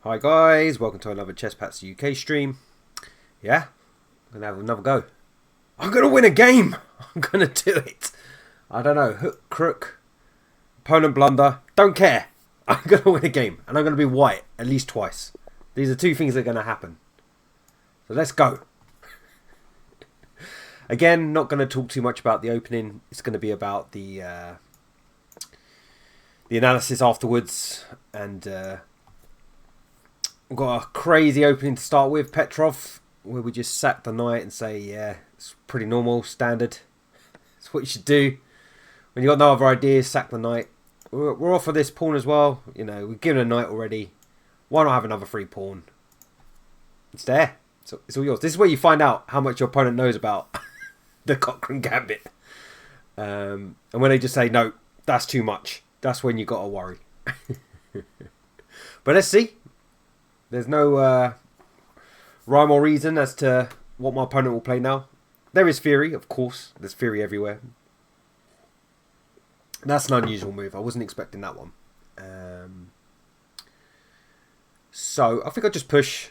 Hi guys, welcome to another Chess Pats UK stream. Yeah, I'm gonna have another go. I'm gonna win a game. I'm gonna do it. I don't know, hook, crook, opponent blunder, don't care. I'm gonna win a game, and I'm gonna be white at least twice. These are two things that are gonna happen. So let's go. Again, not gonna talk too much about the opening. It's gonna be about the analysis afterwards, and we've got a crazy opening to start with, Petrov, where we just sack the knight and say, yeah, it's pretty normal, standard. It's what you should do. When you've got no other ideas, sack the knight. We're off for this pawn as well. You know, we've given a knight already. Why not have another free pawn? It's there. It's all yours. This is where you find out how much your opponent knows about the Cochrane Gambit. And when they just say, no, that's too much, that's when you got to worry. But let's see. There's no rhyme or reason as to what my opponent will play now. There is theory, of course. There's theory everywhere. That's an unusual move. I wasn't expecting that one. So I think I'll just push.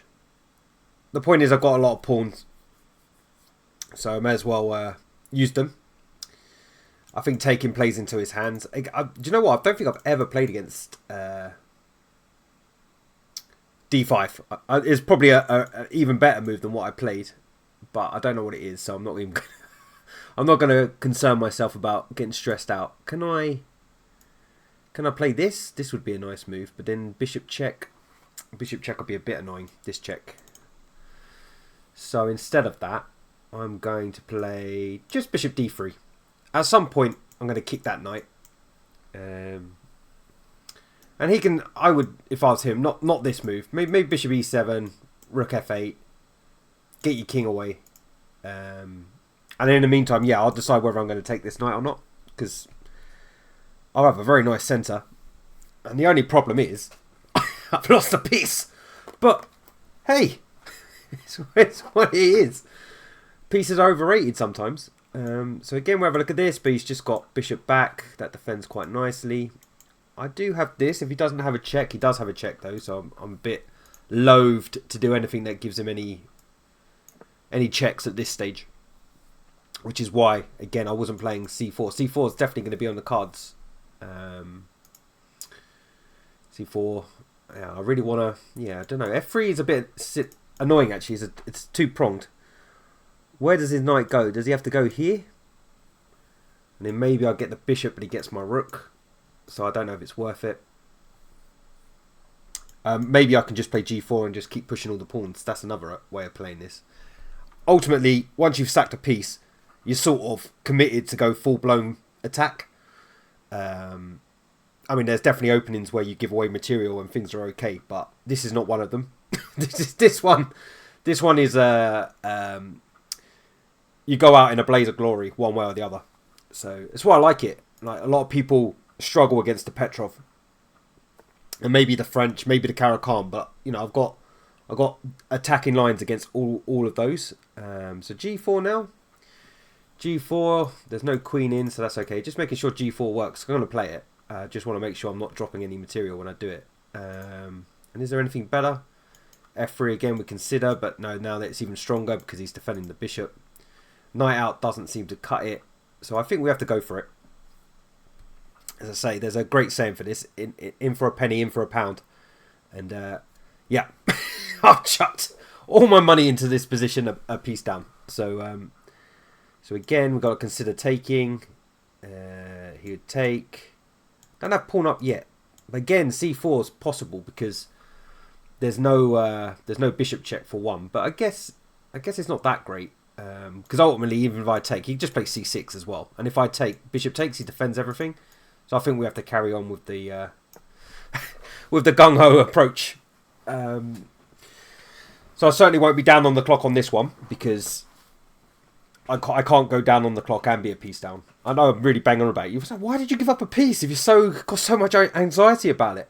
The point is I've got a lot of pawns, so I may as well use them. I think taking plays into his hands. Do you know what? I don't think I've ever played against D5. It's probably a even better move than what I played, but I don't know what it is, so I'm not even. I'm not going to concern myself about getting stressed out. Can I play this? This would be a nice move, but then bishop check. Bishop check would be a bit annoying. This check. So instead of that, I'm going to play just bishop d3. At some point, I'm going to kick that knight. And he can, I would, if I was him, not this move. Maybe bishop e7, rook f8, get your king away. And in the meantime, yeah, I'll decide whether I'm going to take this knight or not. Because I'll have a very nice centre. And the only problem is, I've lost a piece. But, hey, it's what it is. Pieces are overrated sometimes. So again, we'll have a look at this. But he's just got bishop back. That defends quite nicely. I do have this. If he doesn't have a check, he does have a check though. So I'm a bit loathed to do anything that gives him any checks at this stage. Which is why, again, I wasn't playing c4. c4 is definitely going to be on the cards. c4. Yeah, I really want to. Yeah, I don't know. f3 is a bit annoying actually. It's two pronged. Where does his knight go? Does he have to go here? And then maybe I'll get the bishop, but he gets my rook. So I don't know if it's worth it. Maybe I can just play g4 and just keep pushing all the pawns. That's another way of playing this. Ultimately, once you've sacked a piece, you're sort of committed to go full-blown attack. I mean, there's definitely openings where you give away material and things are okay, but this is not one of them. This one is you go out in a blaze of glory, one way or the other. So it's why I like it. Like a lot of people struggle against the Petrov, and maybe the French, maybe the Caracan, but you know, I've got attacking lines against all of those. So g4 now. G4. There's no queen in, so that's okay. Just making sure g4 works. I'm gonna play it. Just want to make sure I'm not dropping any material when I do it. And is there anything better? f3 again we consider, but no, now that it's even stronger because he's defending the bishop. Knight out doesn't seem to cut it, so I think we have to go for it. As I say, there's a great saying for this: in for a penny, in for a pound. And yeah, I've chucked all my money into this position, a piece down. So so again, we've got to consider taking. He would take. Don't have pawn up yet. But again, c4 is possible because there's no bishop check for one. But I guess it's not that great. Because ultimately, even if I take, he just plays c6 as well. And if I take, bishop takes, he defends everything. So I think we have to carry on with the with the gung-ho approach. So I certainly won't be down on the clock on this one because I can't go down on the clock and be a piece down. I know I'm really banging on about it. You're like, why did you give up a piece if you're got so much anxiety about it?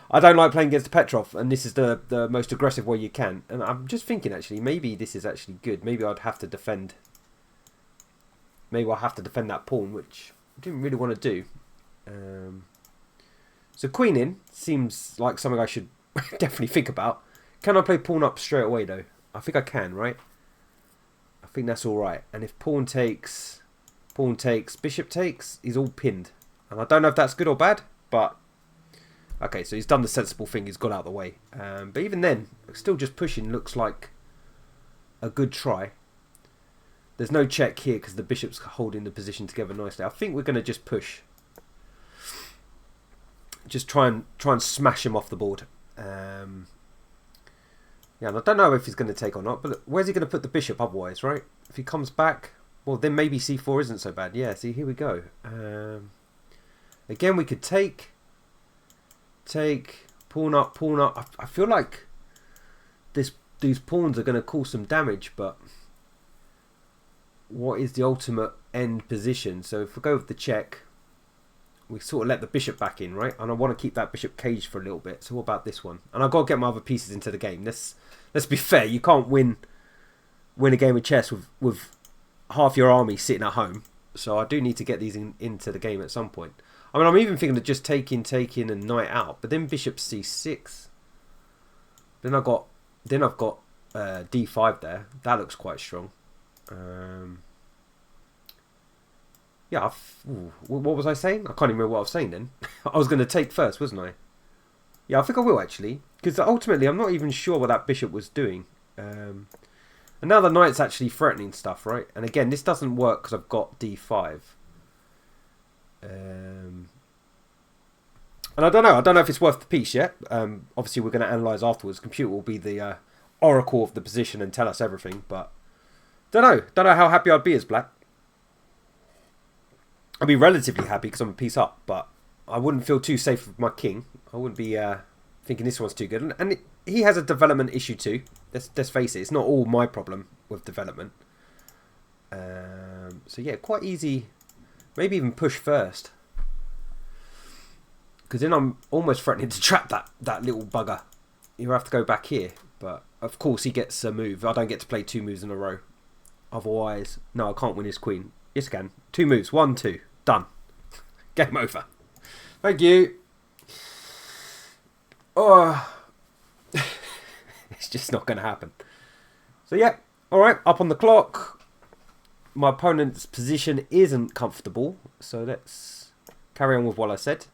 I don't like playing against the Petrov, and this is the most aggressive way you can. And I'm just thinking, actually, maybe this is actually good. Maybe I'd have to defend. Maybe I'll have to defend that pawn, which I didn't really want to do. So queen in seems like something I should definitely think about. Can I play pawn up straight away though? I think I can, right? I think that's all right. And if pawn takes, bishop takes, he's all pinned. And I don't know if that's good or bad, but okay, so he's done the sensible thing. He's got out of the way. But even then, still just pushing looks like a good try. There's no check here because the bishop's holding the position together nicely. I think we're going to just push. Just try and smash him off the board. Yeah, and I don't know if he's going to take or not, but where's he going to put the bishop otherwise, right? If he comes back, well, then maybe c4 isn't so bad. Yeah, see, here we go. Again, we could take, pawn up. I feel like these pawns are going to cause some damage, but what is the ultimate end position? So if we go with the check, we sort of let the bishop back in, right? And I want to keep that bishop caged for a little bit. So what about this one? And I've got to get my other pieces into the game. Let's be fair. You can't win a game of chess with half your army sitting at home. So I do need to get these into the game at some point. I mean, I'm even thinking of just taking and knight out. But then bishop c6. Then I've got d5 there. That looks quite strong. Yeah, what was I saying? I can't even remember what I was saying then. I was going to take first, wasn't I? Yeah, I think I will actually. Because ultimately, I'm not even sure what that bishop was doing. And now the knight's actually threatening stuff, right? And again, this doesn't work because I've got d5. And I don't know if it's worth the piece yet. Obviously, we're going to analyse afterwards. Computer will be the oracle of the position and tell us everything. But don't know how happy I'd be as black. I'd be relatively happy because I'm a piece up, but I wouldn't feel too safe with my king. I wouldn't be thinking this one's too good. And he has a development issue too. Let's face it, it's not all my problem with development. So yeah, quite easy. Maybe even push first. Because then I'm almost threatening to trap that little bugger. You have to go back here. But of course he gets a move. I don't get to play 2 moves in a row. Otherwise, no, I can't win his queen. Yes, I can. 2 moves. 1, 2. Done. Game over. Thank you. Oh, it's just not going to happen. So yeah, all right. Up on the clock. My opponent's position isn't comfortable, so let's carry on with what I said.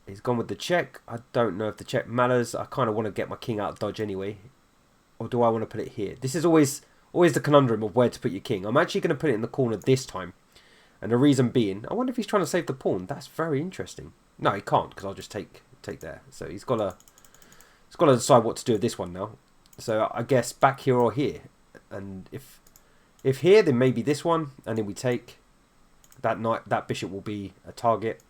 He's gone with the check. I don't know if the check matters. I kind of want to get my king out of dodge anyway, or do I want to put it here? This is always the conundrum of where to put your king. I'm actually going to put it in the corner this time. And the reason being, I wonder if he's trying to save the pawn. That's very interesting. No, he can't, because I'll just take there. So he's got to decide what to do with this one now. So I guess back here or here. And if here, then maybe this one, and then we take that knight. That bishop will be a target.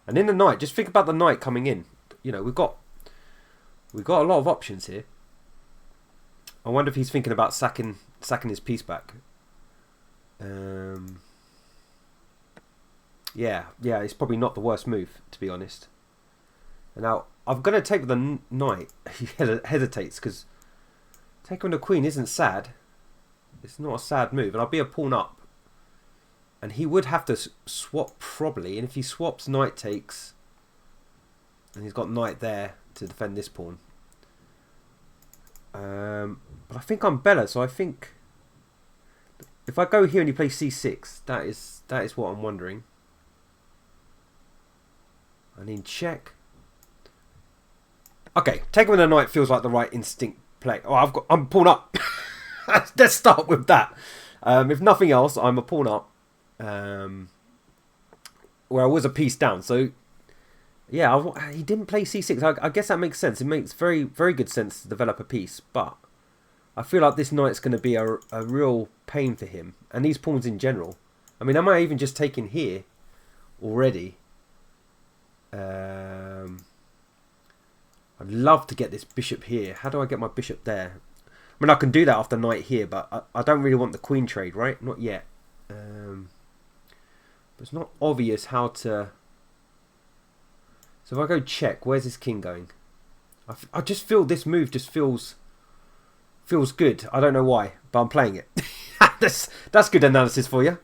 And in the knight, just think about the knight coming in. You know, we've got a lot of options here. I wonder if he's thinking about sacking his piece back. Yeah, it's probably not the worst move, to be honest. And now, I'm going to take the knight. He hesitates, because taking the queen isn't sad. It's not a sad move, and I'll be a pawn up. And he would have to swap, probably, and if he swaps, knight takes. And he's got knight there to defend this pawn. But I think I'm better, so I think if I go here and he plays c6, that is what I'm wondering. And in check. Okay, taking with a knight feels like the right instinct play. Oh, I'm pawn up. Let's start with that. If nothing else, I'm a pawn up. Where I was a piece down. So yeah, he didn't play c6. I guess that makes sense. It makes very, very good sense to develop a piece, but I feel like this knight's going to be a real pain for him, and these pawns in general. I mean, am I even just taking here already? I'd love to get this bishop here. How do I get my bishop there? I mean, I can do that after knight here, but I don't really want the queen trade, right? Not yet. But it's not obvious how to... So if I go check, where's this king going? I just feel this move just feels good. I don't know why, but I'm playing it. That's good analysis for you.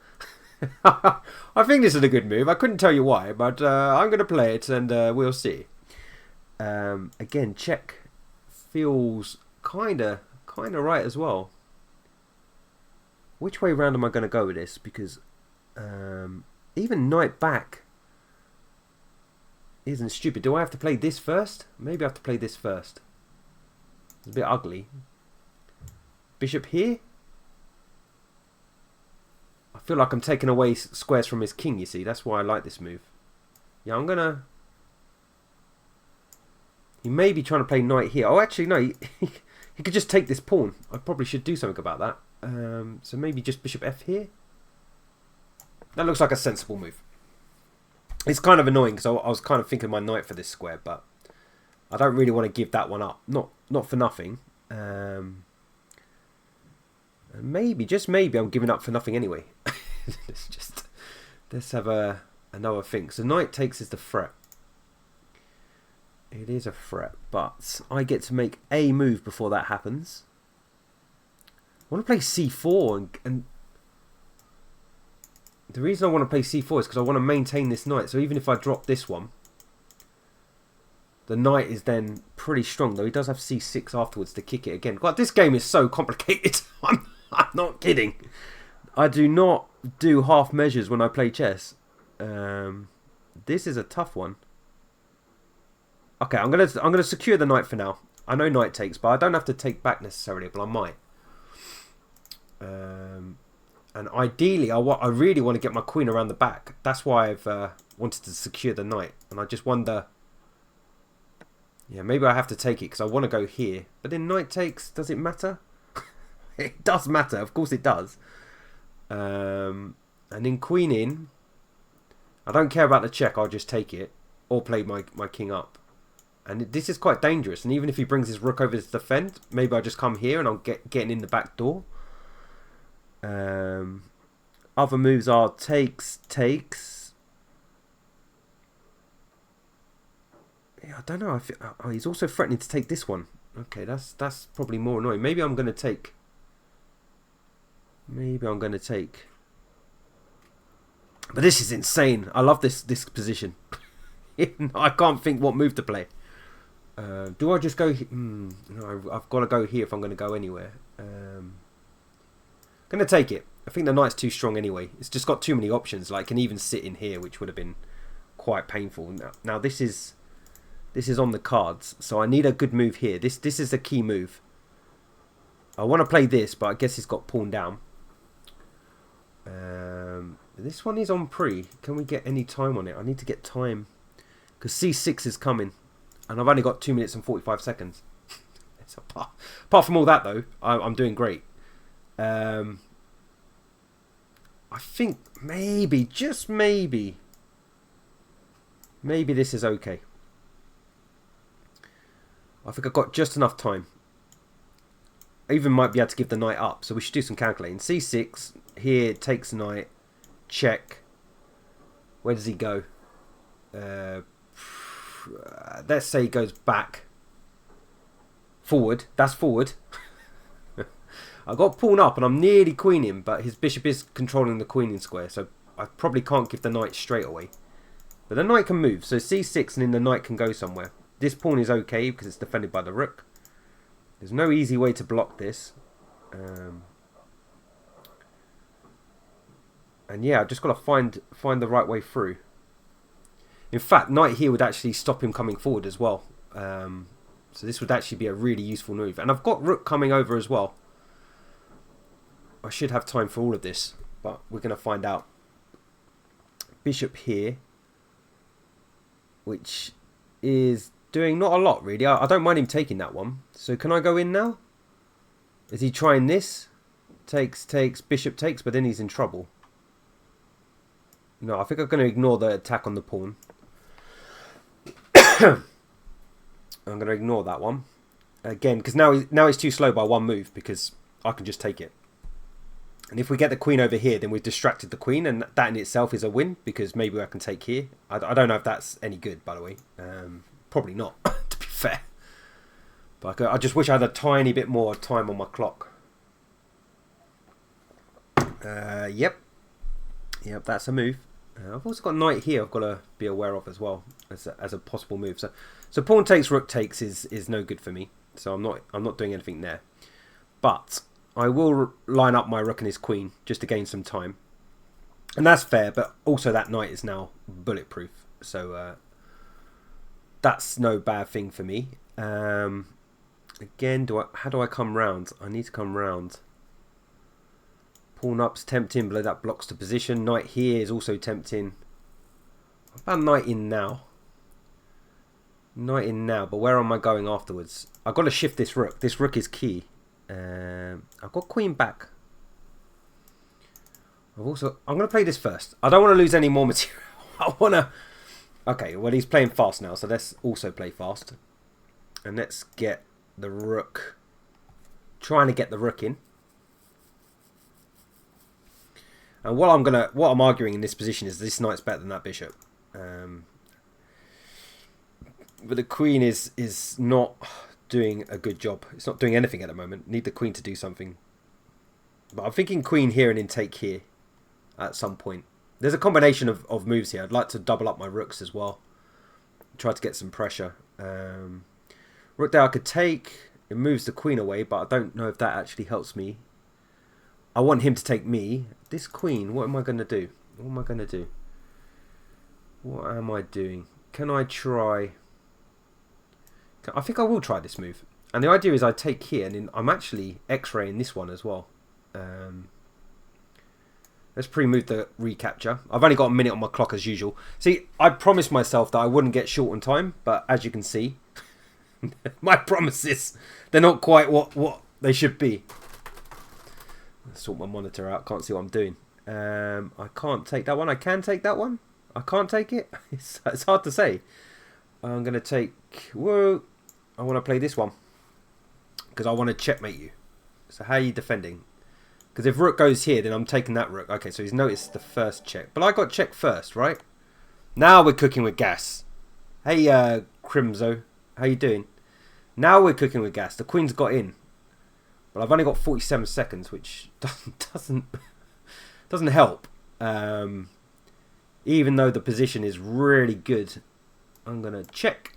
I think this is a good move. I couldn't tell you why, but I'm going to play it and we'll see. Again, check feels kind of right as well. Which way round am I going to go with this? Because even knight back isn't stupid. Do I have to play this first? Maybe I have to play this first. It's a bit ugly. Bishop here? I feel like I'm taking away squares from his king, you see. That's why I like this move. Yeah, I'm going to... He may be trying to play knight here. Oh, actually, no. He could just take this pawn. I probably should do something about that. So maybe just bishop f here. That looks like a sensible move. It's kind of annoying because I was kind of thinking my knight for this square, but I don't really want to give that one up. Not for nothing. Maybe, just maybe, I'm giving up for nothing anyway. Let's have another thing. So knight takes is the threat. It is a threat, but I get to make a move before that happens. I want to play c4, and the reason I want to play c4 is because I want to maintain this knight. So even if I drop this one, the knight is then pretty strong, though he does have c6 afterwards to kick it again. God, this game is so complicated. I'm not kidding. I do not do half measures when I play chess. This is a tough one. Okay, I'm gonna secure the knight for now. I know knight takes, but I don't have to take back necessarily, but I might. And ideally, I really want to get my queen around the back. That's why I've wanted to secure the knight. And I just wonder... Yeah, maybe I have to take it because I want to go here. But then knight takes, does it matter? It does matter, of course it does. And then queen in. I don't care about the check, I'll just take it. Or play my king up. And this is quite dangerous. And even if he brings his rook over to defend, maybe I just come here and I'll getting in the back door. Other moves are takes. Yeah, I don't know. Oh, he's also threatening to take this one. Okay, that's probably more annoying. Maybe I'm going to take. But this is insane. I love this position. I can't think what move to play. Do I just go? No, I've got to go here if I'm going to go anywhere. Going to take it. I think the knight's too strong anyway. It's just got too many options. Like, can even sit in here, which would have been quite painful. Now this is on the cards, so I need a good move here. This is a key move. I want to play this, but I guess he's got pawn down. This one is on pre. Can we get any time on it? I need to get time because c6 is coming, and I've only got 2 minutes and 45 seconds. Apart from all that, though, I'm doing great. I think maybe, just maybe this is okay. I think I've got just enough time. I even might be able to give the knight up, so we should do some calculating. c6, here, takes knight, check. Where does he go? Let's say he goes back. Forward, that's forward. I got pawn up and I'm nearly queening, but his bishop is controlling the queening square, so I probably can't give the knight straight away. But the knight can move, so c6 and then the knight can go somewhere. This pawn is okay because it's defended by the rook. There's no easy way to block this. And yeah, I've just got to find the right way through. In fact, knight here would actually stop him coming forward as well. So this would actually be a really useful move. And I've got rook coming over as well. I should have time for all of this, but we're going to find out. Bishop here, which is doing not a lot really. I don't mind him taking that one. So can I go in now? Is he trying this? Takes, bishop takes, but then he's in trouble. No, I think I'm going to ignore the attack on the pawn. I'm going to ignore that one. Again, because now he's too slow by one move, because I can just take it. And if we get the queen over here, then we've distracted the queen, and that in itself is a win, because maybe I can take here. I don't know if that's any good, by the way. Probably not, to be fair. But I just wish I had a tiny bit more time on my clock. Yep. Yep, that's a move. I've also got knight here I've got to be aware of as well as a possible move. So pawn takes, rook takes is no good for me. So I'm not doing anything there. But I will line up my rook and his queen just to gain some time. And that's fair, but also that knight is now bulletproof. So that's no bad thing for me. Again, how do I come round? I need to come round. Pawn up's tempting, below that blocks the position. Knight here is also tempting. What about knight in now? Knight in now, but where am I going afterwards? I've got to shift this rook. This rook is key. I've got queen back. I'm going to play this first. I don't want to lose any more material. I want to... Okay, well, he's playing fast now, so let's also play fast. And let's get the rook. Trying to get the rook in. And what I'm arguing in this position is this knight's better than that bishop. But the queen is not doing a good job. It's not doing anything at the moment. Need the queen to do something. But I'm thinking queen here and then take here at some point. There's a combination of moves here. I'd like to double up my rooks as well. Try to get some pressure. Rook there I could take. It moves the queen away, but I don't know if that actually helps me. I want him to take me. This queen, what am I going to do? What am I going to do? What am I doing? Can I try... I think I will try this move. And the idea is I take here, and then I'm actually X-raying this one as well. Let's pre-move the recapture. I've only got a minute on my clock as usual. See, I promised myself that I wouldn't get short on time, but as you can see, my promises, they're not quite what they should be. Let's sort my monitor out. Can't see what I'm doing. I can't take that one. I can take that one. I can't take it. It's hard to say. I'm going to take... Whoa. I want to play this one. Because I want to checkmate you. So how are you defending? Because if rook goes here, then I'm taking that rook. Okay, so he's noticed the first check. But I got check first, right? Now we're cooking with gas. Hey, Crimzo. How you doing? Now we're cooking with gas. The queen's got in. But I've only got 47 seconds, which doesn't help. Even though the position is really good. I'm going to check.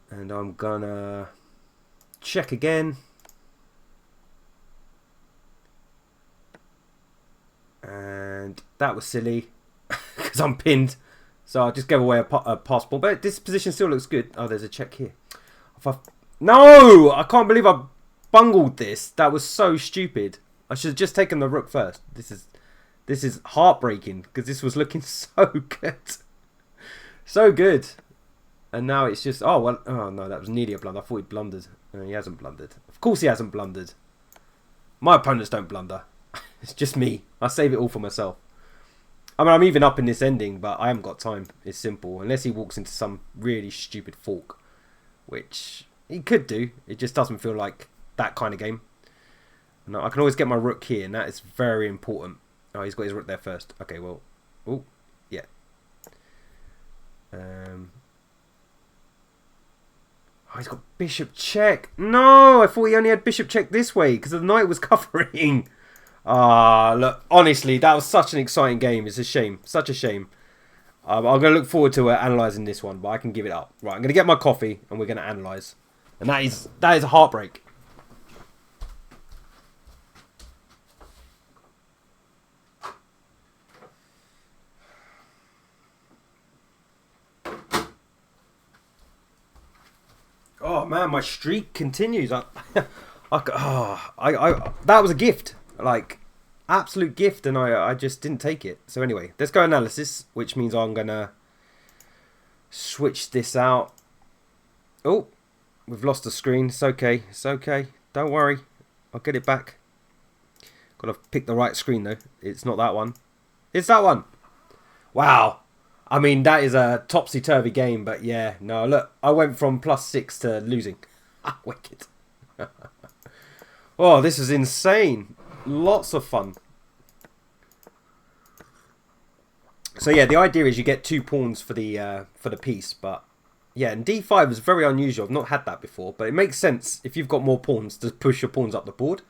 And I'm going to check again. And that was silly. Because I'm pinned. So I just gave away a passport. But this position still looks good. Oh, there's a check here. No! I can't believe I bungled this. That was so stupid. I should have just taken the rook first. This is heartbreaking. Because this was looking so good. So good. And now it's just... Oh, well... Oh, no, that was nearly a blunder. I thought he blundered. No, he hasn't blundered. Of course he hasn't blundered. My opponents don't blunder. It's just me. I save it all for myself. I mean, I'm even up in this ending, but I haven't got time. It's simple. Unless he walks into some really stupid fork. Which he could do. It just doesn't feel like that kind of game. And I can always get my rook here, and that is very important. Oh, he's got his rook there first. Okay, well... Oh, yeah. Oh, he's got bishop check. No, I thought he only had bishop check this way because the knight was covering. Ah, look, honestly, that was such an exciting game. It's a shame, such a shame. I'm going to look forward to analysing this one, but I can give it up. Right, I'm going to get my coffee and we're going to analyse. And that is a heartbreak. Oh man, my streak continues. That was a gift, like absolute gift, and I just didn't take it. So anyway, let's go analysis, which means I'm gonna switch this out. Oh, we've lost the screen. It's okay. It's okay. Don't worry. I'll get it back. Got to pick the right screen though. It's not that one. It's that one. Wow. I mean, that is a topsy-turvy game, but yeah, no, look, I went from +6 to losing. Wicked. Oh, this is insane. Lots of fun. So yeah, the idea is you get 2 pawns for the piece, but yeah, and d5 is very unusual. I've not had that before, but it makes sense if you've got more pawns to push your pawns up the board.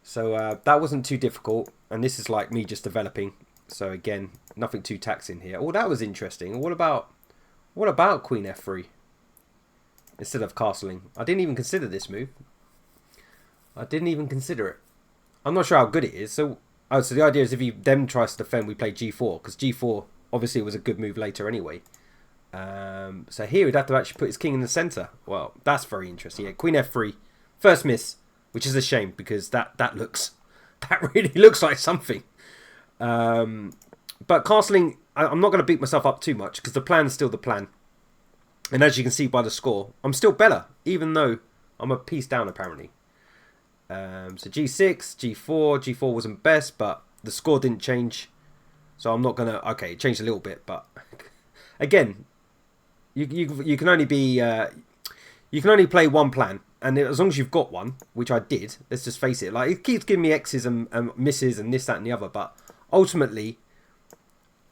So that wasn't too difficult. And this is like me just developing. So again, nothing too taxing here. Oh, that was interesting. What about Queen F3 instead of castling? I didn't even consider this move. I didn't even consider it. I'm not sure how good it is. So the idea is if he then tries to defend, we play G4 because G4 obviously was a good move later anyway. So here we'd have to actually put his king in the center. Well, that's very interesting. Yeah, Queen F3, first miss, which is a shame because that really looks like something. But castling, I'm not going to beat myself up too much because the plan's still the plan. And as you can see by the score, I'm still better, even though I'm a piece down apparently. So G6, G4, G4 wasn't best, but the score didn't change. So I'm not going to... Okay, it changed a little bit, but... Again, you can only be... you can only play one plan. And as long as you've got one, which I did, let's just face it. Like, it keeps giving me X's and misses and this, that and the other. But ultimately,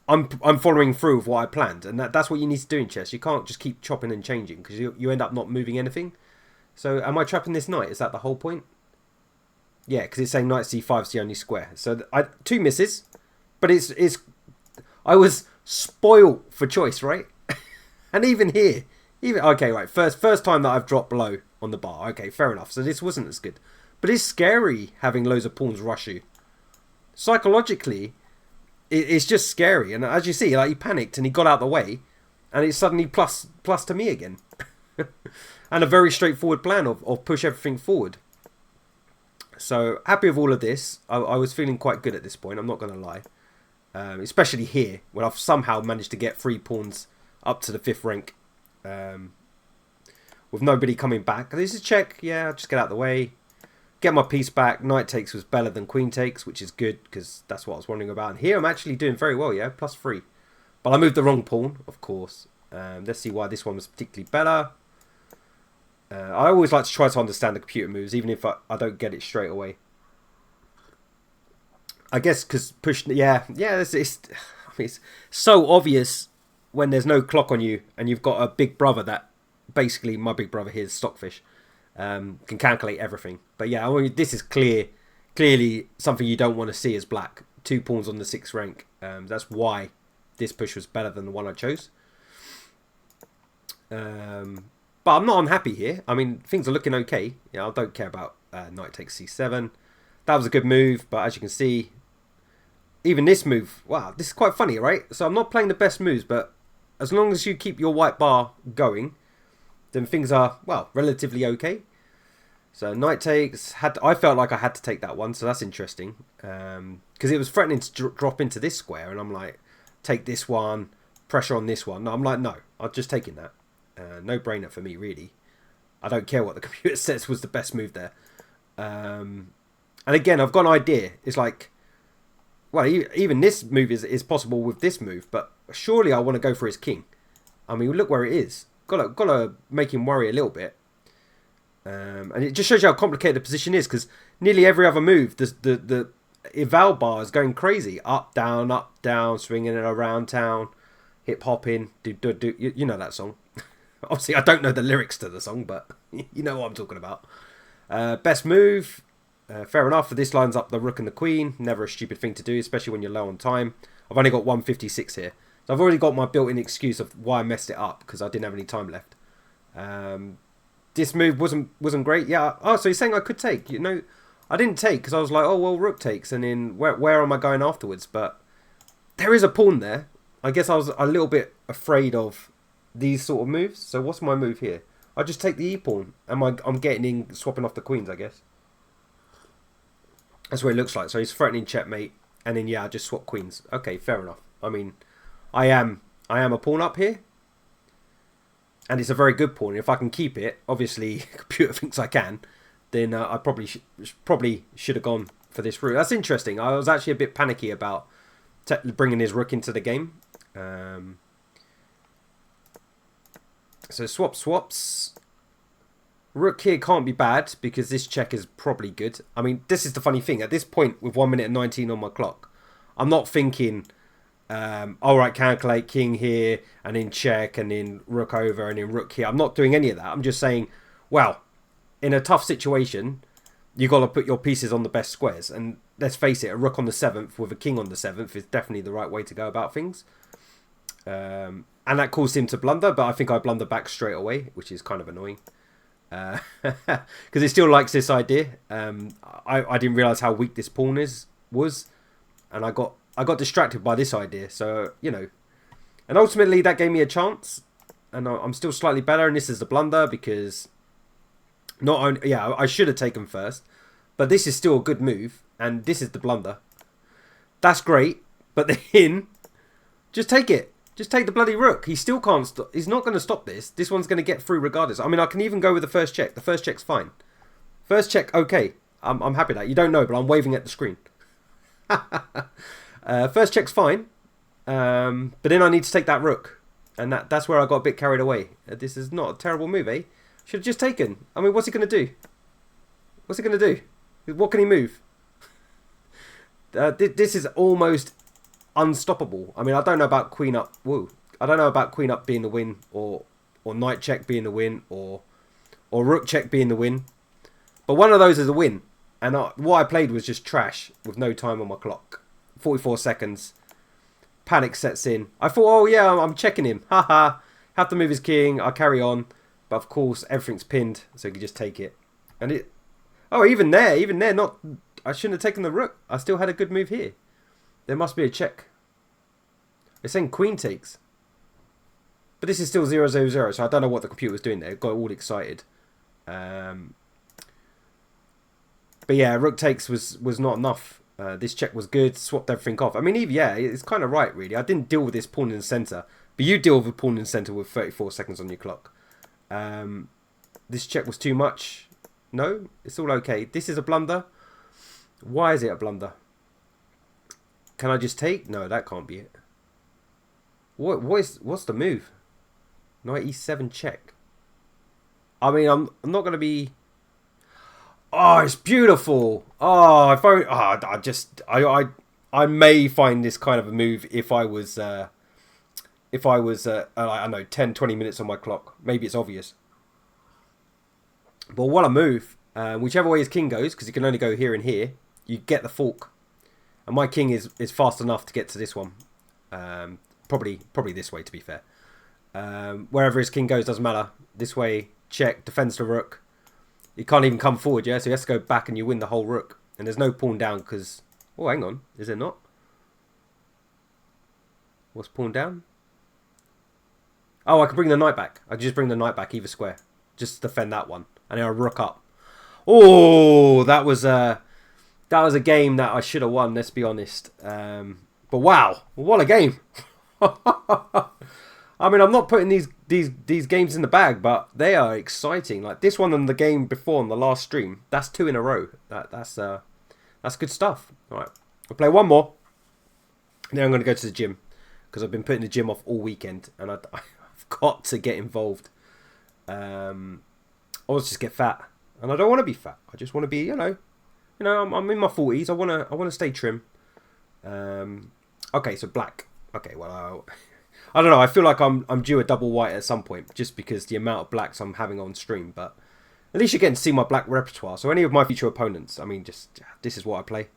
I'm following through with what I planned. And that's what you need to do in chess. You can't just keep chopping and changing because you end up not moving anything. So am I trapping this knight? Is that the whole point? Yeah, because it's saying knight c5 is the only square. So two misses, but it's I was spoiled for choice, right? And even here, okay, right, first time that I've dropped low on the bar. Okay, fair enough. So this wasn't as good, but it's scary having loads of pawns rush you. Psychologically, it's just scary. And as you see, like he panicked and he got out of the way, and it's suddenly plus to me again, and a very straightforward plan of push everything forward. So, happy with all of this. I was feeling quite good at this point, I'm not going to lie. Especially here, when I've somehow managed to get 3 pawns up to the 5th rank. With nobody coming back. This is check, yeah, just get out of the way. Get my piece back. Knight takes was better than queen takes, which is good, because that's what I was wondering about. And here I'm actually doing very well, yeah, +3. But I moved the wrong pawn, of course. Let's see why this one was particularly better. I always like to try to understand the computer moves, even if I don't get it straight away. I guess because push... Yeah, it's so obvious when there's no clock on you and you've got a big brother that... Basically, my big brother here is Stockfish. Can calculate everything. But yeah, I mean, this is clearly something you don't want to see as black. 2 pawns on the 6th rank. That's why this push was better than the one I chose. But I'm not unhappy here. I mean, things are looking okay. Yeah, I don't care about knight takes c7. That was a good move, but as you can see, even this move, wow, this is quite funny, right? So I'm not playing the best moves, but as long as you keep your white bar going, then things are, well, relatively okay. So knight takes, I felt like I had to take that one, so that's interesting. Because it was threatening to drop into this square, and I'm like, take this one, pressure on this one. No, I'm like, no, I'm just taking that. No brainer for me, really. I don't care what the computer says was the best move there. And again, I've got an idea. It's like, well, even this move is possible with this move, but surely I want to go for his king. I mean, look where it is. Got to make him worry a little bit. And it just shows you how complicated the position is, because nearly every other move, the eval bar is going crazy. Up, down, swinging it around town, hip hopping, do. You know that song. Obviously, I don't know the lyrics to the song, but you know what I'm talking about. Best move, fair enough. This lines up the rook and the queen. Never a stupid thing to do, especially when you're low on time. I've only got 156 here. So I've already got my built-in excuse of why I messed it up, because I didn't have any time left. This move wasn't great. Yeah. Oh, so you're saying I could take? You know, I didn't take because I was like, oh, well, rook takes. And then where am I going afterwards? But there is a pawn there. I guess I was a little bit afraid of these sort of moves. So what's my move here? I just take the e-pawn. I'm getting in, swapping off the queens, I guess. That's what it looks like. So he's threatening checkmate. And then, yeah, I just swap queens. Okay, fair enough. I mean, I am a pawn up here. And it's a very good pawn. If I can keep it, obviously, computer thinks I can, then I probably should have gone for this route. That's interesting. I was actually a bit panicky about bringing his rook into the game. So swaps. Rook here can't be bad because this check is probably good. I mean, this is the funny thing. At this point, with 1 minute and 19 on my clock, I'm not thinking, all right, calculate king here and then check and then rook over and then rook here. I'm not doing any of that. I'm just saying, well, in a tough situation, you got to put your pieces on the best squares. And let's face it, a rook on the 7th with a king on the 7th is definitely the right way to go about things. And that caused him to blunder, but I think I blundered back straight away, which is kind of annoying. Because it still likes this idea. I didn't realise how weak this pawn was. And I got distracted by this idea. So, you know. And ultimately, that gave me a chance. And I'm still slightly better. And this is the blunder because... not only, yeah, I should have taken first. But this is still a good move. And this is the blunder. That's great. But then... just take it. Just take the bloody rook. He still can't stop. He's not going to stop this. This one's going to get through regardless. I mean, I can even go with the first check. The first check's fine. First check, okay. I'm happy with that. You don't know, but I'm waving at the screen. First check's fine. But then I need to take that rook. And that's where I got a bit carried away. This is not a terrible move, eh? Should have just taken. I mean, what's he going to do? What's he going to do? What can he move? This is almost... unstoppable. I mean, I don't know about queen up. Woo! I don't know about queen up being the win, or knight check being the win, or rook check being the win. But one of those is a win. And what I played was just trash with no time on my clock. 44 seconds. Panic sets in. I thought, oh yeah, I'm checking him. Haha. Have to move his king. I'll carry on. But of course, everything's pinned, so you can just take it. And it. Oh, even there, not. I shouldn't have taken the rook. I still had a good move here. There must be a check. It's saying queen takes. But this is still 0-0-0, so I don't know what the computer was doing there. It got all excited. But yeah, rook takes was not enough. This check was good. Swapped everything off. I mean, yeah, it's kind of right, really. I didn't deal with this pawn in the centre. But you deal with a pawn in the centre with 34 seconds on your clock. This check was too much. No, it's all okay. This is a blunder. Why is it a blunder? Can I just take? No, that can't be it. What's the move? Knight e7 check. I mean, I'm not going to be... Oh, it's beautiful. Oh, I may find this kind of a move if I was I don't know, 10, 20 minutes on my clock. Maybe it's obvious. But what a move. Whichever way his king goes, because he can only go here and here, you get the fork. And my king is fast enough to get to this one. Probably this way, to be fair. Wherever his king goes, doesn't matter. This way, check, defends the rook. He can't even come forward, yeah? So he has to go back and you win the whole rook. And there's no pawn down because... Oh, hang on. Is there not? What's pawn down? Oh, I can bring the knight back. I can just bring the knight back either square. Just defend that one. And then I'll rook up. Oh, that was a game that I should have won, let's be honest. But wow, what a game. I mean, I'm not putting these games in the bag, but they are exciting. Like this one and the game before on the last stream, that's 2 in a row. That's good stuff. All right, I'll play one more. Then I'm going to go to the gym because I've been putting the gym off all weekend, and I've got to get involved. I want to just get fat, and I don't want to be fat. I just want to be, you know, I'm in my 40s. I want to stay trim. Okay, so black. Okay, well, I don't know. I feel like I'm due a double white at some point, just because the amount of blacks I'm having on stream. But at least you're getting to see my black repertoire. So any of my future opponents, I mean, just this is what I play.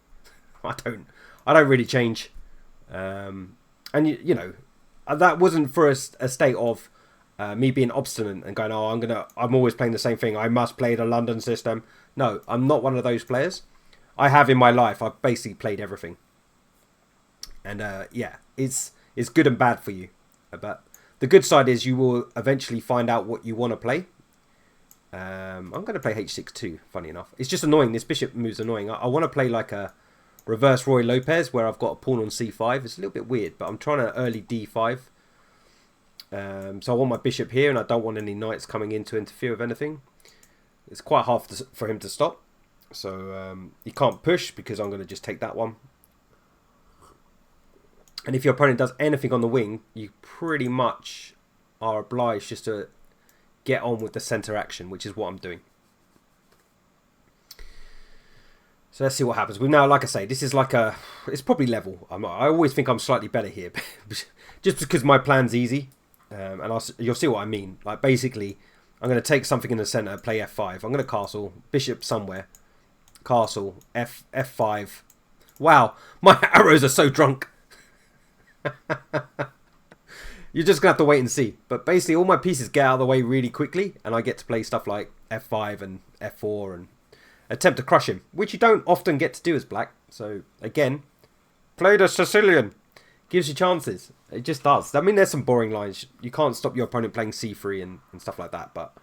I don't really change. And you know, that wasn't for a state of me being obstinate and going, oh, I'm always playing the same thing. I must play the London system. No, I'm not one of those players. I have in my life. I've basically played everything. And yeah, it's good and bad for you. But the good side is you will eventually find out what you want to play. I'm going to play h6 too, funny enough. It's just annoying. This bishop move's annoying. I want to play like a reverse Roy Lopez where I've got a pawn on c5. It's a little bit weird, but I'm trying to early d5. So I want my bishop here, and I don't want any knights coming in to interfere with anything. It's quite hard for him to stop. So he can't push because I'm going to just take that one. And if your opponent does anything on the wing, you pretty much are obliged just to get on with the centre action, which is what I'm doing. So let's see what happens. We now, like I say, this is like it's probably level. I always think I'm slightly better here, just because my plan's easy. And you'll see what I mean. Like basically, I'm going to take something in the centre, play f5. I'm going to castle, bishop somewhere, castle, f5. Wow, my arrows are so drunk. You're just going to have to wait and see. But basically, all my pieces get out of the way really quickly, and I get to play stuff like f5 and f4 and attempt to crush him, which you don't often get to do as black. So, again, play the Sicilian. Gives you chances. It just does. I mean, there's some boring lines. You can't stop your opponent playing c3 and stuff like that, but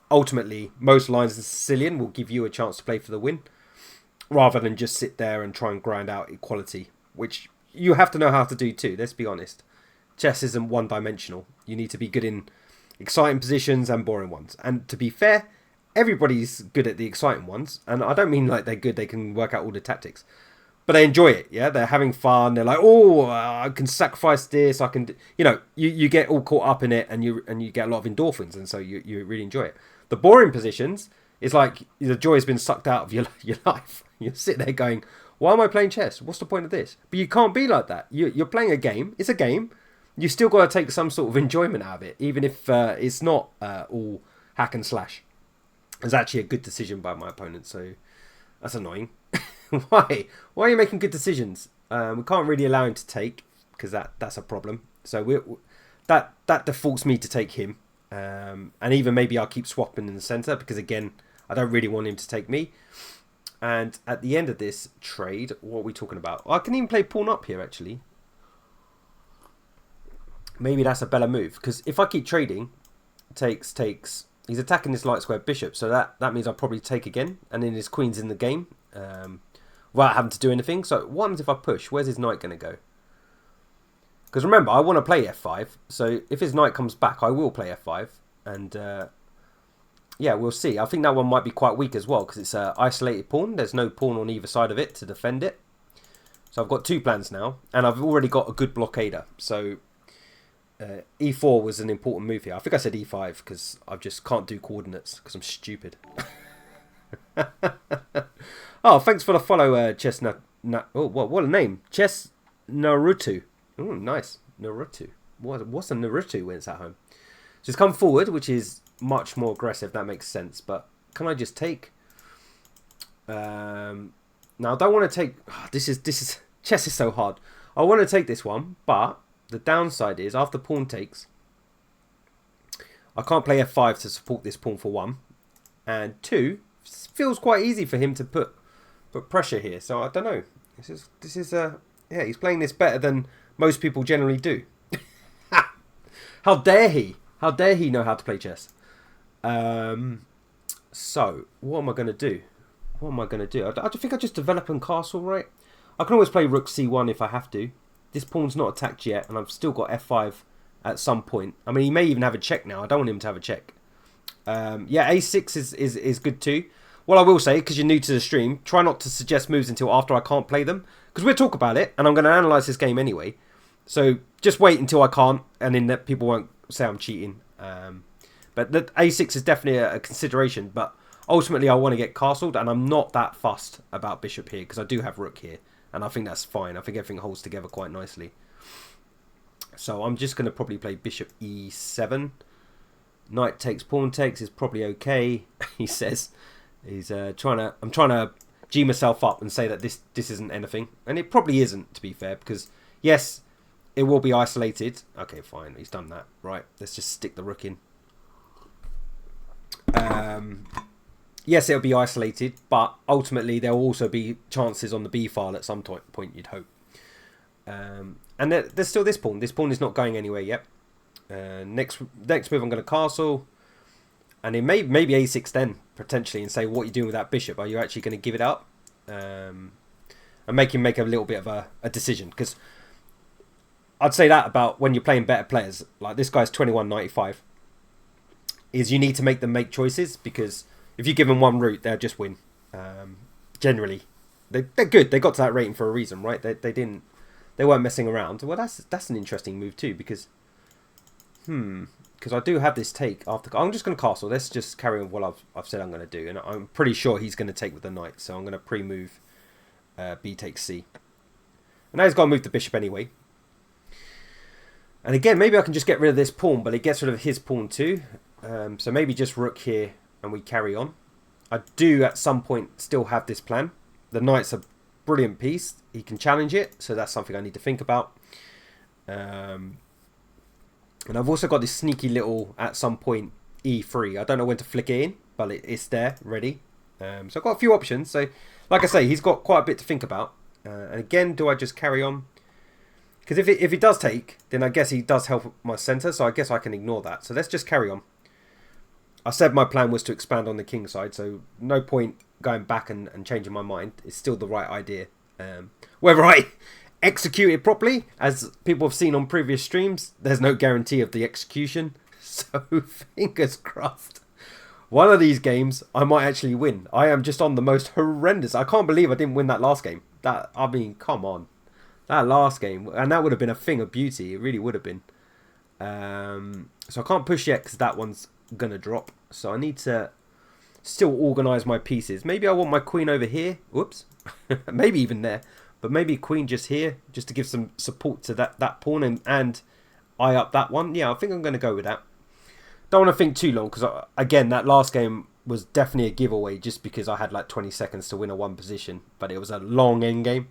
ultimately, most lines in Sicilian will give you a chance to play for the win, rather than just sit there and try and grind out equality, which you have to know how to do too, let's be honest. Chess isn't one-dimensional. You need to be good in exciting positions and boring ones. And to be fair, everybody's good at the exciting ones. And I don't mean like they're good, they can work out all the tactics. But they enjoy it, yeah? They're having fun. They're like, oh, I can sacrifice this. I can... You know, you get all caught up in it and you get a lot of endorphins. And so you really enjoy it. The boring positions is like the joy has been sucked out of your life. You sit there going, why am I playing chess? What's the point of this? But you can't be like that. You're playing a game. It's a game. You still got to take some sort of enjoyment out of it, even if it's not all hack and slash. It's actually a good decision by my opponent, so that's annoying. Why? Why are you making good decisions? We can't really allow him to take, because that's a problem. So that defaults me to take him. And even maybe I'll keep swapping in the centre, because again, I don't really want him to take me. And at the end of this trade, what are we talking about? I can even play pawn up here, actually. Maybe that's a better move, because if I keep trading, takes, he's attacking this light square bishop, so that means I'll probably take again, and then his queen's in the game, without having to do anything. So what happens if I push? Where's his knight going to go? Because remember, I want to play f5, so if his knight comes back, I will play f5, and yeah, we'll see. I think that one might be quite weak as well, because it's an isolated pawn. There's no pawn on either side of it to defend it. So I've got two plans now, and I've already got a good blockader, so... E4 was an important move here. I think I said E5 because I just can't do coordinates because I'm stupid. Oh, thanks for the follow, Chess oh, what a name. Chess Naruto. Oh, nice. Naruto. What's a Naruto when it's at home? So it's come forward, which is much more aggressive. That makes sense. But can I just take... now, I don't want to take... Oh, this is... Chess is so hard. I want to take this one, but... The downside is, after pawn takes, I can't play f5 to support this pawn for 1. And 2, feels quite easy for him to put pressure here. So I don't know. This is yeah, he's playing this better than most people generally do. How dare he? How dare he know how to play chess? So, what am I going to do? What am I going to do? I think I just develop and castle, right? I can always play rook c1 if I have to. This pawn's not attacked yet, and I've still got f5 at some point. I mean, he may even have a check now. I don't want him to have a check. Yeah, a6 is good too. What I will say, because you're new to the stream, try not to suggest moves until after I can't play them. Because we'll talk about it, and I'm going to analyse this game anyway. So just wait until I can't, and then people won't say I'm cheating. But the a6 is definitely a consideration, but ultimately I want to get castled, and I'm not that fussed about bishop here, because I do have rook here. And I think that's fine. I think everything holds together quite nicely. So I'm just going to probably play bishop e7. Knight takes, pawn takes is probably okay. He says he's I'm trying to G myself up and say that this isn't anything. And it probably isn't, to be fair. Because, yes, it will be isolated. Okay, fine. He's done that. Right, let's just stick the rook in. Yes, it'll be isolated, but ultimately there will also be chances on the B file at some point, you'd hope. And there's still this pawn. This pawn is not going anywhere yet. Next move, I'm going to castle. And then maybe a6 then, potentially, and say, what are you doing with that bishop? Are you actually going to give it up? And make him make a little bit of a decision. Because I'd say that about when you're playing better players. Like this guy's 21.95. Is you need to make them make choices, because... If you give them one route, they'll just win. Generally, they're good. They got to that rating for a reason, right? They weren't messing around. Well, that's an interesting move too, because I do have this take after. I'm just going to castle. Let's just carry on what I've said I'm going to do, and I'm pretty sure he's going to take with the knight. So I'm going to pre-move B takes C. And now he's got to move the bishop anyway. And again, maybe I can just get rid of this pawn, but it gets rid of his pawn too. So maybe just rook here. And we carry on. I do at some point still have this plan. The knight's a brilliant piece. He can challenge it, so that's something I need to think about. And I've also got this sneaky little, at some point, E3. I don't know when to flick it in, but it's there, ready. So I've got a few options. So, like I say, he's got quite a bit to think about. And again, do I just carry on? Because if he does take, then I guess he does help my centre, so I guess I can ignore that. So let's just carry on. I said my plan was to expand on the king side, so no point going back and changing my mind. It's still the right idea. Whether I execute it properly, as people have seen on previous streams, there's no guarantee of the execution. So fingers crossed. One of these games, I might actually win. I am just on the most horrendous. I can't believe I didn't win that last game. I mean, come on. That last game, and that would have been a thing of beauty. It really would have been. So I can't push yet because that one's gonna drop. So I need to still organise my pieces. Maybe I want my queen over here. Whoops. Maybe even there. But maybe queen just here, just to give some support to that pawn and eye up that one. Yeah, I think I'm going to go with that. Don't want to think too long because, again, that last game was definitely a giveaway just because I had like 20 seconds to win a one position. But it was a long end game.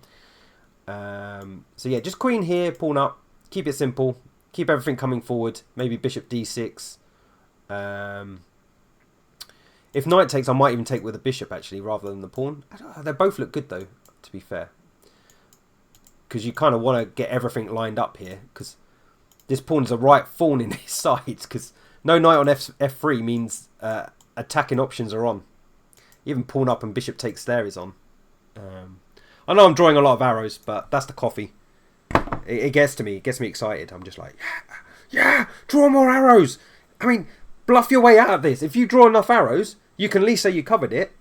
So yeah, just queen here, pawn up. Keep it simple. Keep everything coming forward. Maybe bishop d6. If knight takes, I might even take with the bishop actually rather than the pawn. They both look good though, to be fair. Because you kind of want to get everything lined up here. Because this pawn's a right thorn in his sides. Because no knight on f3 means attacking options are on. Even pawn up and bishop takes there is on. I know I'm drawing a lot of arrows, but that's the coffee. It gets to me. It gets me excited. I'm just like, yeah, draw more arrows. I mean, bluff your way out of this. If you draw enough arrows, you can at least say you covered it.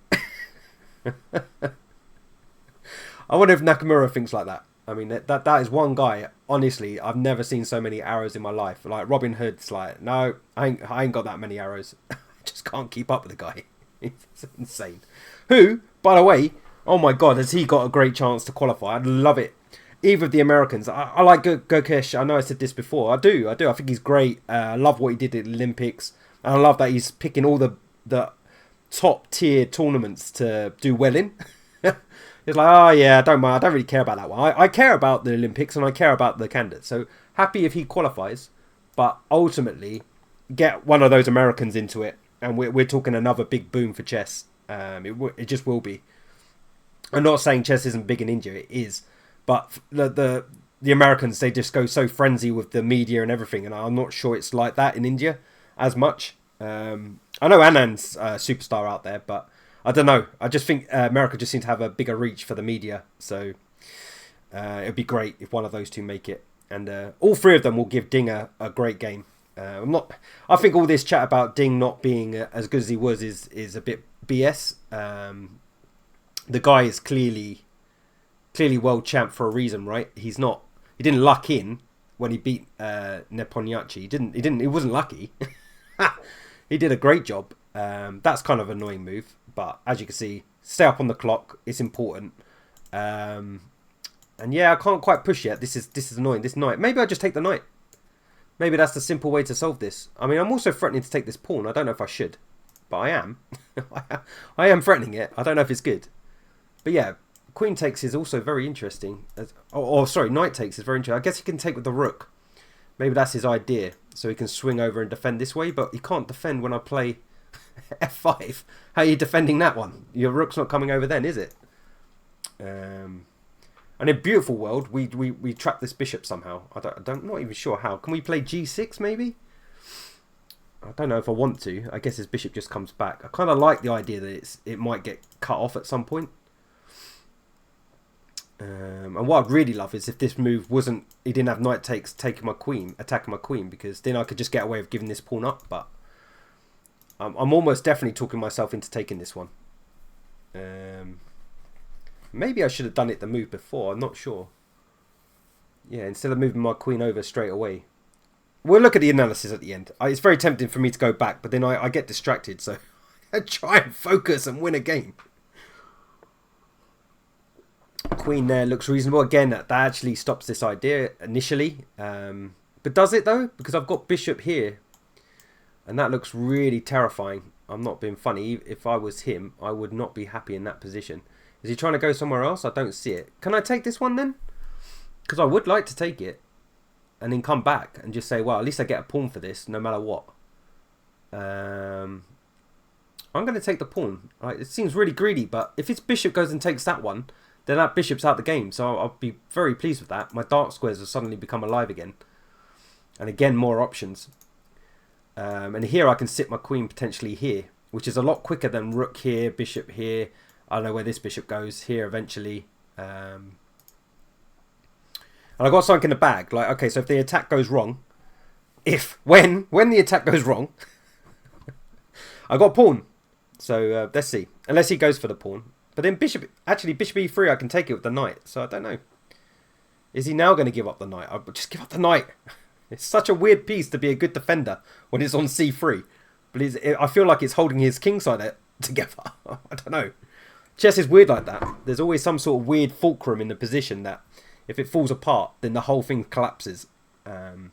I wonder if Nakamura thinks like that. I mean, that is one guy. Honestly, I've never seen so many arrows in my life. Like Robin Hood's like, no, I ain't got that many arrows. I just can't keep up with the guy. It's insane. Who, by the way, oh my God, has he got a great chance to qualify? I'd love it. Either of the Americans. I like Gokesh. I know I said this before. I do. I think he's great. I love what he did at the Olympics. And I love that he's picking all the top tier tournaments to do well in. It's like, oh yeah, I don't mind. I don't really care about that one. I care about the Olympics and I care about the candidates. So happy if he qualifies. But ultimately, get one of those Americans into it. And we're talking another big boom for chess. It just will be. I'm not saying chess isn't big in India. It is. But the Americans, they just go so frenzy with the media and everything. And I'm not sure it's like that in India as much. I know Anand's a superstar out there, but I don't know. I just think America just seems to have a bigger reach for the media. So it'd be great if one of those two make it. And all three of them will give Ding a great game. I think all this chat about Ding not being as good as he was is a bit BS. The guy is clearly world champ for a reason, right? He didn't luck in when he beat Nepomniachtchi. He wasn't lucky. He did a great job. That's kind of an annoying move, but as you can see, stay up on the clock. It's important. And yeah, I can't quite push yet. This is annoying. This knight. Maybe I just take the knight. Maybe that's the simple way to solve this. I mean, I'm also threatening to take this pawn. I don't know if I should, but I am. I am threatening it. I don't know if it's good, but yeah, queen takes is also very interesting. Sorry, knight takes is very interesting. I guess he can take with the rook. Maybe that's his idea, so he can swing over and defend this way, but he can't defend when I play f5. How are you defending that one? Your rook's not coming over then, is it? And in Beautiful World, we trap this bishop somehow. I'm not even sure how. Can we play g6 maybe? I don't know if I want to. I guess his bishop just comes back. I kind of like the idea that it might get cut off at some point. And what I'd really love is if this move wasn't, he didn't have knight takes taking my queen, attacking my queen, because then I could just get away with giving this pawn up. But I'm almost definitely talking myself into taking this one. Maybe I should have done it the move before. I'm not sure. Yeah, instead of moving my queen over straight away. We'll look at the analysis at the end. It's very tempting for me to go back, but then I get distracted, so I try and focus and win a game. Queen there looks reasonable. Again, that actually stops this idea initially. But does it though? Because I've got bishop here. And that looks really terrifying. I'm not being funny. If I was him, I would not be happy in that position. Is he trying to go somewhere else? I don't see it. Can I take this one then? Because I would like to take it. And then come back and just say, well, at least I get a pawn for this, no matter what. I'm going to take the pawn. Right? It seems really greedy, but if his bishop goes and takes that one, then that bishop's out the game. So I'll be very pleased with that. My dark squares have suddenly become alive again. And again, more options. And here I can sit my queen potentially here, which is a lot quicker than rook here, bishop here. I don't know where this bishop goes. Here eventually. And I got something in the bag. Like, okay, so if the attack goes wrong, when the attack goes wrong, I got a pawn. So let's see. Unless he goes for the pawn. But then bishop e3, I can take it with the knight. So I don't know. Is he now going to give up the knight? I'll just give up the knight. It's such a weird piece to be a good defender when it's on c3. But I feel like it's holding his kingside together. I don't know. Chess is weird like that. There's always some sort of weird fulcrum in the position that if it falls apart, then the whole thing collapses. And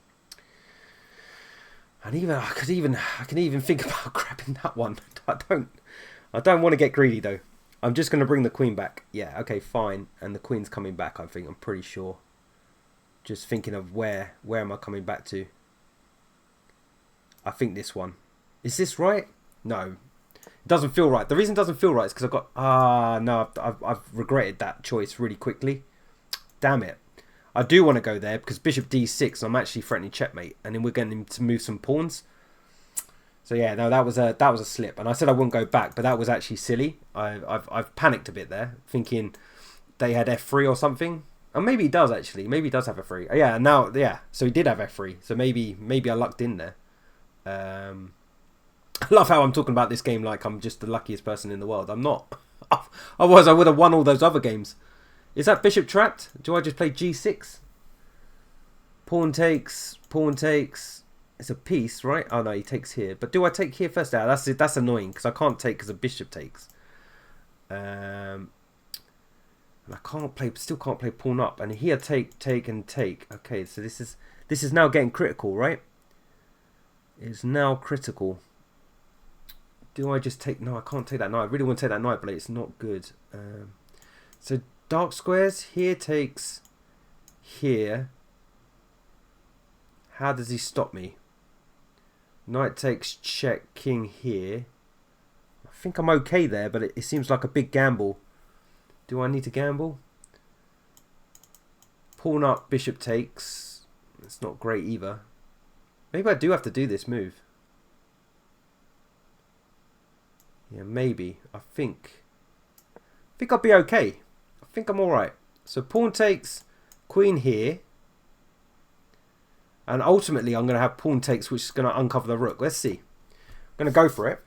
even I can even think about grabbing that one. I don't want to get greedy though. I'm just going to bring the queen back. Yeah, okay, fine. And the queen's coming back, I think. I'm pretty sure. Just thinking of where am I coming back to? I think this one. Is this right? No. It doesn't feel right. The reason it doesn't feel right is because I've got... no, I've regretted that choice really quickly. Damn it. I do want to go there because bishop d6, I'm actually threatening checkmate. And then we're going to move some pawns. So yeah, no, that was a slip. And I said I wouldn't go back, but that was actually silly. I've panicked a bit there, thinking they had f3 or something. And maybe he does actually. Maybe he does have f3. Yeah, now yeah. So he did have f3. So maybe I lucked in there. I love how I'm talking about this game like I'm just the luckiest person in the world. I'm not. Otherwise, I would have won all those other games. Is that bishop trapped? Do I just play g6? Pawn takes. Pawn takes. It's a piece, right? Oh no, he takes here. But do I take here first? That's annoying because I can't take because a bishop takes. And I still can't play pawn up. And here take and take. Okay, so this is now getting critical, right? It's now critical. Do I just take? No, I can't take that knight. I really want to take that knight, but it's not good. So dark squares here takes here. How does he stop me? Knight takes check, king here. I think I'm okay there, but it seems like a big gamble. Do I need to gamble? Pawn up, bishop takes. It's not great either. Maybe I do have to do this move. Yeah, maybe. I think I'll be okay. I think I'm alright. So pawn takes, queen here. And ultimately, I'm going to have pawn takes, which is going to uncover the rook. Let's see. I'm going to go for it.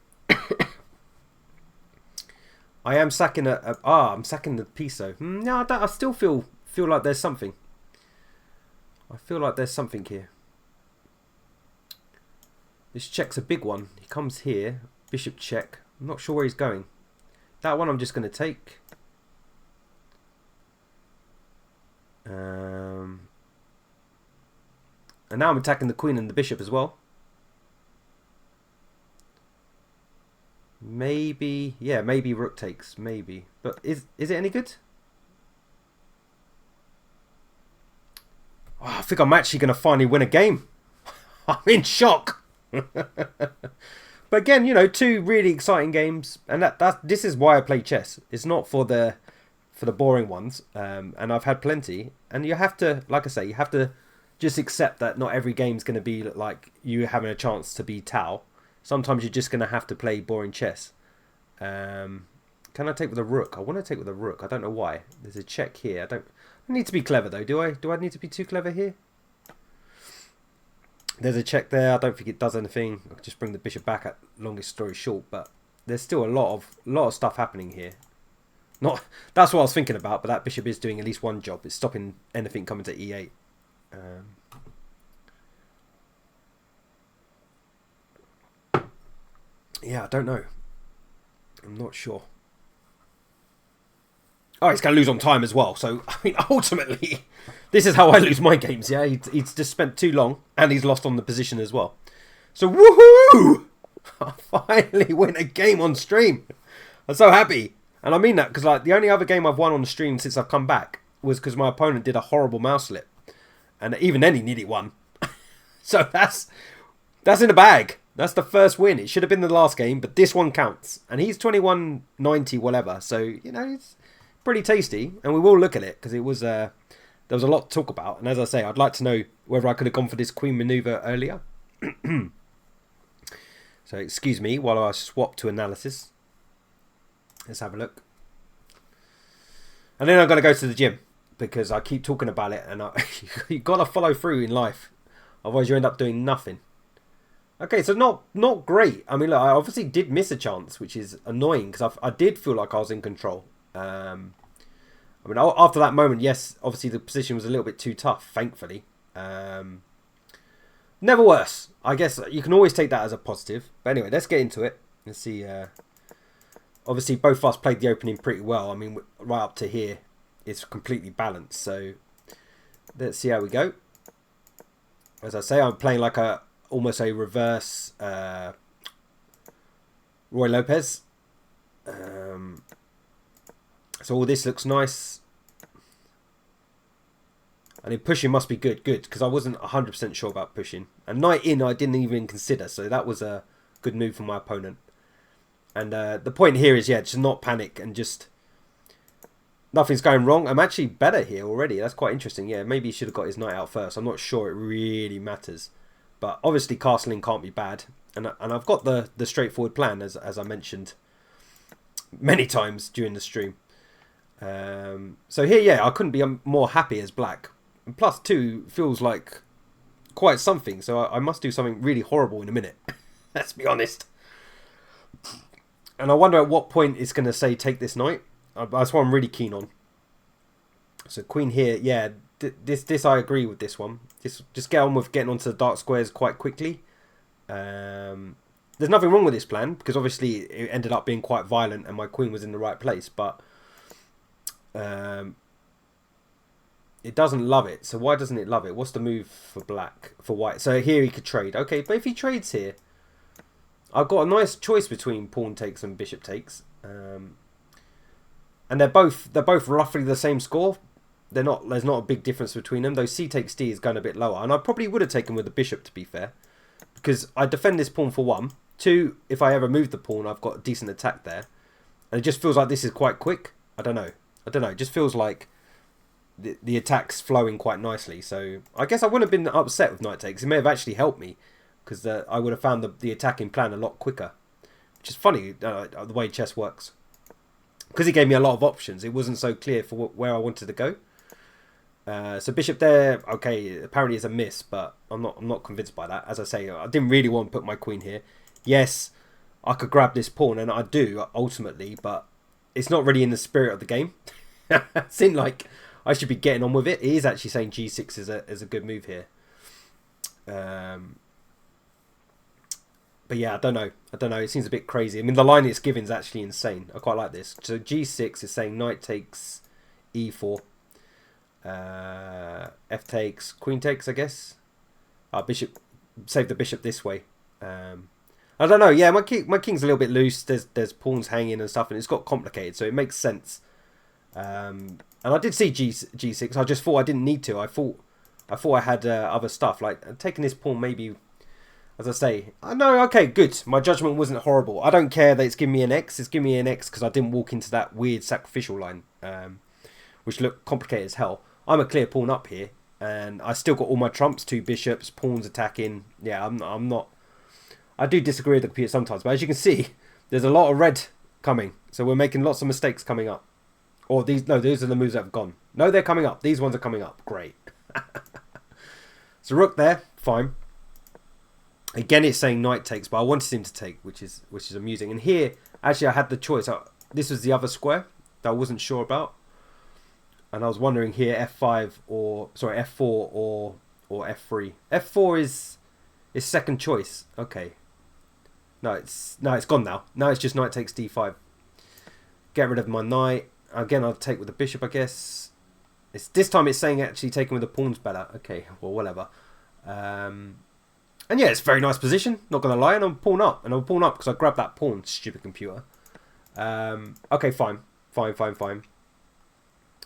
I am sacking I'm sacking the piece though. No, I still feel like there's something. I feel like there's something here. This check's a big one. He comes here. Bishop check. I'm not sure where he's going. That one I'm just going to take. And now I'm attacking the queen and the bishop as well. Maybe, yeah, maybe rook takes, maybe. But is it any good? Oh, I think I'm actually going to finally win a game. I'm in shock. But again, you know, two really exciting games, and this is why I play chess. It's not for the boring ones, and I've had plenty. And you have to, like I say, you have to just accept that not every game's going to be like you having a chance to be Tao. Sometimes you're just going to have to play boring chess. Can I take with a rook? I want to take with a rook. I don't know why. There's a check here. I need to be clever though, do I? Do I need to be too clever here? There's a check there. I don't think it does anything. I'll just bring the bishop back at longest story short, but there's still a lot of stuff happening here. That's what I was thinking about, but that bishop is doing at least one job. It's stopping anything coming to e8. Yeah, I don't know. I'm not sure. Oh, he's going to lose on time as well. So, I mean, ultimately, this is how I lose my games, yeah? He's just spent too long, and he's lost on the position as well. So, woohoo! I finally win a game on stream. I'm so happy. And I mean that because like the only other game I've won on the stream since I've come back was because my opponent did a horrible mouse slip. And even then he nearly won. So that's in the bag. That's the first win. It should have been the last game, but this one counts. And he's 21.90 whatever. So, you know, it's pretty tasty. And we will look at it because it was there was a lot to talk about. And as I say, I'd like to know whether I could have gone for this queen maneuver earlier. So excuse me while I swap to analysis. Let's have a look. And then I'm going to go to the gym because I keep talking about it and you got to follow through in life. Otherwise you end up doing nothing. Okay, so not great. I mean, look, I obviously did miss a chance, which is annoying because I did feel like I was in control. I mean, after that moment, yes, obviously the position was a little bit too tough, thankfully. Never worse. I guess you can always take that as a positive. But anyway, let's get into it. Let's see. Obviously, both of us played the opening pretty well. I mean, right up to here, it's completely balanced. So let's see how we go. As I say, I'm playing like almost a reverse Roy Lopez. So all this looks nice. And then pushing must be good, because I wasn't 100% sure about pushing. And knight in I didn't even consider, so that was a good move from my opponent. And the point here is, yeah, just not panic and just... Nothing's going wrong. I'm actually better here already. That's quite interesting. Yeah, maybe he should have got his knight out first. I'm not sure it really matters. But obviously castling can't be bad. And I've got the straightforward plan, as I mentioned many times during the stream. So here, yeah, I couldn't be more happy as black. And plus 2 feels like quite something. So I must do something really horrible in a minute. Let's be honest. And I wonder at what point it's going to say take this knight. That's what I'm really keen on. So queen here, yeah, this I agree with this one. Just get on with getting onto the dark squares quite quickly. There's nothing wrong with this plan because obviously it ended up being quite violent and my queen was in the right place, but it doesn't love it. So why doesn't it love it? What's the move for black, for white? So here he could trade. Okay, but if he trades here, I've got a nice choice between pawn takes and bishop takes. And they're both roughly the same score. There's not a big difference between them. Though c takes d is going a bit lower, and I probably would have taken with the bishop to be fair, because I defend this pawn for 1. 2, if I ever move the pawn, I've got a decent attack there, and it just feels like this is quite quick. I don't know. It just feels like the attack's flowing quite nicely. So I guess I wouldn't have been upset with knight takes. It may have actually helped me because I would have found the attacking plan a lot quicker, which is funny the way chess works. Because he gave me a lot of options, it wasn't so clear for where I wanted to go. So bishop there, okay, apparently it's a miss, but I'm not convinced by that. As I say, I didn't really want to put my queen here. Yes, I could grab this pawn, and I do ultimately, but it's not really in the spirit of the game. It seemed like I should be getting on with it. It is actually saying g6 is a good move here. But yeah, I don't know. It seems a bit crazy. I mean, the line it's giving is actually insane. I quite like this. So g6 is saying knight takes e4. F takes, queen takes, I guess. Bishop, save the bishop this way. I don't know. Yeah, my king's a little bit loose. There's pawns hanging and stuff, and it's got complicated, so it makes sense. And I did see g6. I just thought I didn't need to. I thought I had other stuff like taking this pawn maybe. As I say, I know, okay, good. My judgment wasn't horrible. I don't care that it's giving me an X. It's giving me an X because I didn't walk into that weird sacrificial line, which looked complicated as hell. I'm a clear pawn up here, and I still got all my trumps, 2 bishops, pawns attacking. Yeah, I'm not... I do disagree with the computer sometimes, but as you can see, there's a lot of red coming. So we're making lots of mistakes coming up. Or these are the moves that have gone. No, they're coming up. These ones are coming up. Great. So rook there, fine. Again, it's saying knight takes, but I wanted him to take, which is amusing. And here, actually, I had the choice. This was the other square that I wasn't sure about, and I was wondering here f5 or sorry f4 or f3. F4 is second choice. Okay. No, it's gone now. Now it's just knight takes d5. Get rid of my knight. Again, I'll take with the bishop, I guess. This time it's saying actually taking with the pawn's better. Okay, well, whatever. And yeah, it's a very nice position, not going to lie. And I'm pawn up. And I'm pawn up because I grabbed that pawn, stupid computer. Okay, fine. Fine.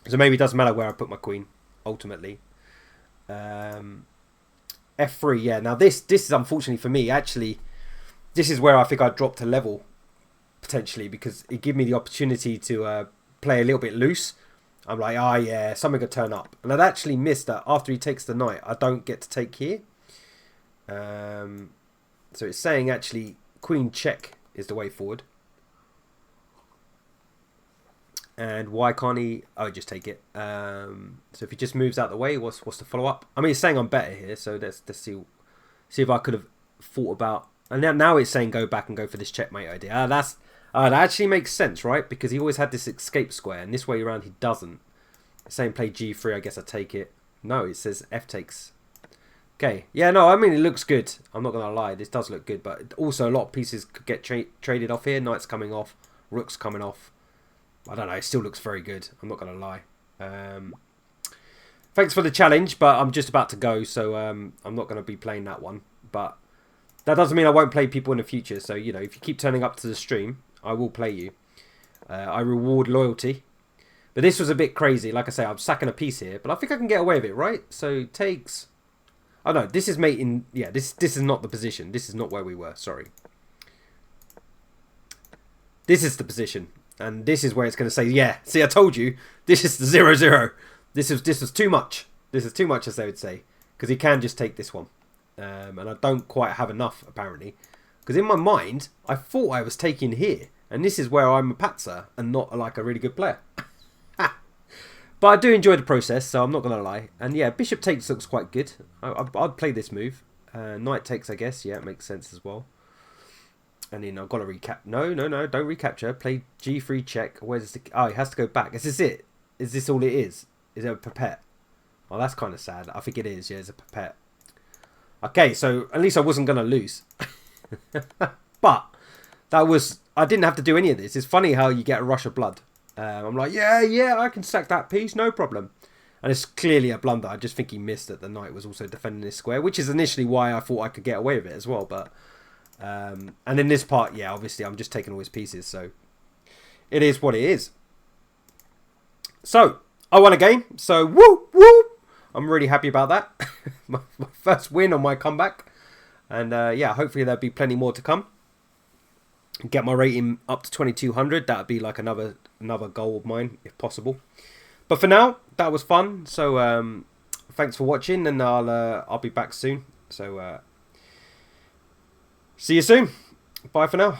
So maybe it doesn't matter where I put my queen, ultimately. F3, yeah. Now this is unfortunately for me, actually, this is where I think I dropped a level, potentially, because it gave me the opportunity to play a little bit loose. I'm like, oh yeah, something could turn up. And I'd actually missed that after he takes the knight, I don't get to take here. So it's saying actually queen check is the way forward. And why can't he? Oh, just take it. So if he just moves out the way, what's the follow up? I mean, it's saying I'm better here, so let's see if I could have thought about. And now it's saying go back and go for this checkmate idea. That actually makes sense, right? Because he always had this escape square, and this way around he doesn't. It's saying play G3. I guess I take it. No, it says F takes. Okay, yeah, no, I mean it looks good. I'm not gonna lie, this does look good, but also a lot of pieces could get traded off here. Knight's coming off, rook's coming off. I don't know, it still looks very good. I'm not going to lie. Thanks for the challenge, but I'm just about to go, so I'm not going to be playing that one. But that doesn't mean I won't play people in the future. So, you know, if you keep turning up to the stream, I will play you. I reward loyalty. But this was a bit crazy. Like I say, I'm sacking a piece here, but I think I can get away with it, right? So, takes... Oh, no, this is mating... Yeah, this is not the position. This is not where we were, sorry. This is the position. And this is where it's going to say, yeah, see, I told you, this is the 0-0. This was too much. This is too much, as they would say. Because he can just take this one. And I don't quite have enough, apparently. Because in my mind, I thought I was taking here. And this is where I'm a patzer and not like a really good player. But I do enjoy the process, so I'm not going to lie. And yeah, bishop takes looks quite good. I'd play this move. Knight takes, I guess. Yeah, it makes sense as well. And then I've got to recap. No, don't recapture. Play G3 check. Where's the... Oh, he has to go back. Is this it? Is this all it is? Is it a perpet? Oh, that's kind of sad. I think it is. Yeah, it's a perpet. Okay, so at least I wasn't going to lose. But that was... I didn't have to do any of this. It's funny how you get a rush of blood. I'm like, yeah, I can sack that piece. No problem. And it's clearly a blunder. I just think he missed that the knight was also defending this square, which is initially why I thought I could get away with it as well. But... and in this part, yeah, obviously I'm just taking all his pieces, so it is what it is. So I won a game, so woo, I'm really happy about that. my first win on my comeback, and yeah, hopefully there'll be plenty more to come. Get my rating up to 2200. That'd be like another goal of mine if possible. But for now, that was fun. So thanks for watching, and I'll be back soon. So see you soon. Bye for now.